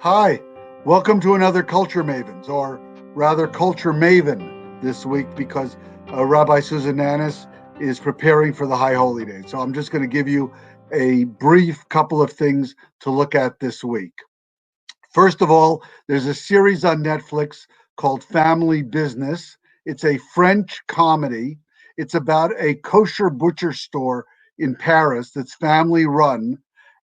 Hi, welcome to another Culture Mavens, or rather Culture Maven this week, because Rabbi Susan Nanus is preparing for the High Holy Days. So I'm just going to give you a brief couple of things to look at this week. First of all, there's a series on Netflix called Family Business. It's a French comedy. It's about a kosher butcher store in Paris that's family run,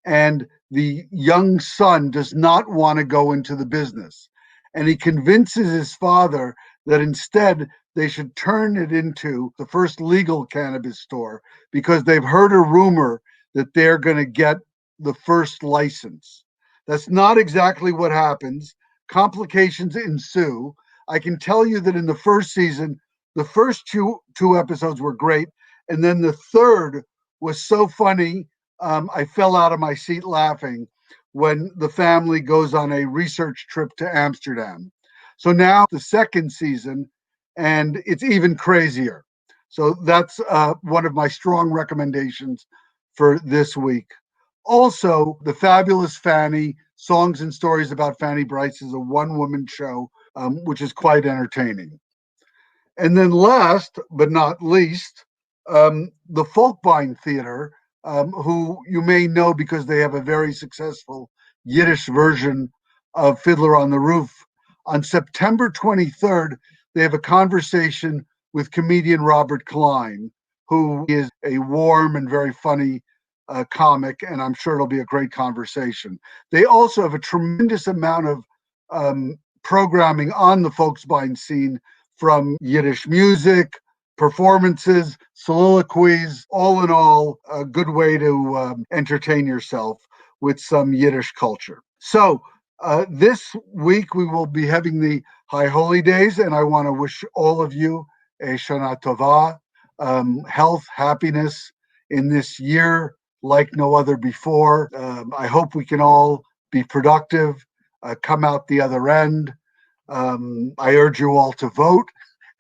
and the young son does not want to go into the business. And he convinces his father that instead they should turn it into the first legal cannabis store because they've heard a rumor that they're going to get the first license. That's not exactly what happens. Complications ensue. I can tell you that in the first season, the first two episodes were great. And then the third was so funny, I fell out of my seat laughing when the family goes on a research trip to Amsterdam. So now the second season, and it's even crazier. So that's one of my strong recommendations for this week. Also, The Fabulous Fanny, Songs and Stories About Fanny Brice is a one-woman show, which is quite entertaining. And then last but not least, the Folksbienne Theater, who you may know because they have a very successful Yiddish version of Fiddler on the Roof. On September 23rd, they have a conversation with comedian Robert Klein, who is a warm and very funny comic, and I'm sure it'll be a great conversation. They also have a tremendous amount of programming on the Folksbienne scene, from Yiddish music, performances, soliloquies, all in all, a good way to entertain yourself with some Yiddish culture. So this week we will be having the High Holy Days, and I want to wish all of you a Shana Tova, health, happiness in this year like no other before. I hope we can all be productive, come out the other end. I urge you all to vote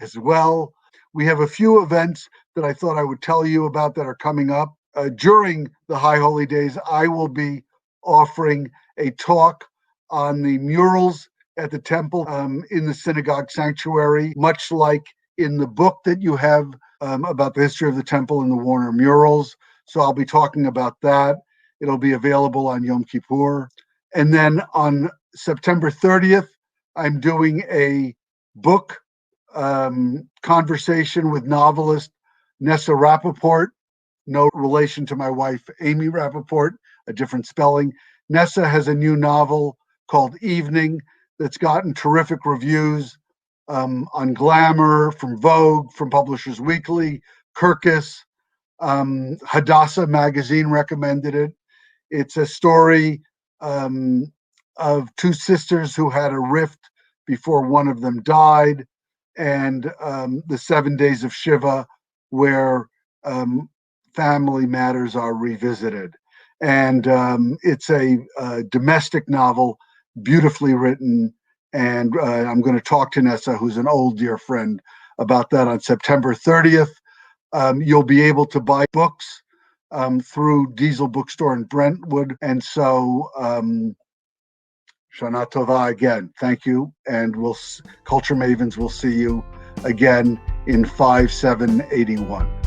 as well. We have a few events that I thought I would tell you about that are coming up. During the High Holy Days, I will be offering a talk on the murals at the temple in the synagogue sanctuary, much like in the book that you have about the history of the temple and the Warner murals. So I'll be talking about that. It'll be available on Yom Kippur. And then on September 30th, I'm doing a book conversation with novelist Nessa Rapoport, no relation to my wife, Amy Rapoport, a different spelling. Nessa has a new novel called Evening that's gotten terrific reviews on Glamour, from Vogue, from Publishers Weekly, Kirkus. Hadassah magazine recommended it. It's a story of two sisters who had a rift before one of them died, and the 7 days of Shiva, where family matters are revisited. And it's a domestic novel, beautifully written. And I'm going to talk to Nessa, who's an old dear friend, about that on September 30th. You'll be able to buy books through Diesel Bookstore in Brentwood. And so Shana Tova again. Thank you. And Culture Mavens will see you again in 5/7/81.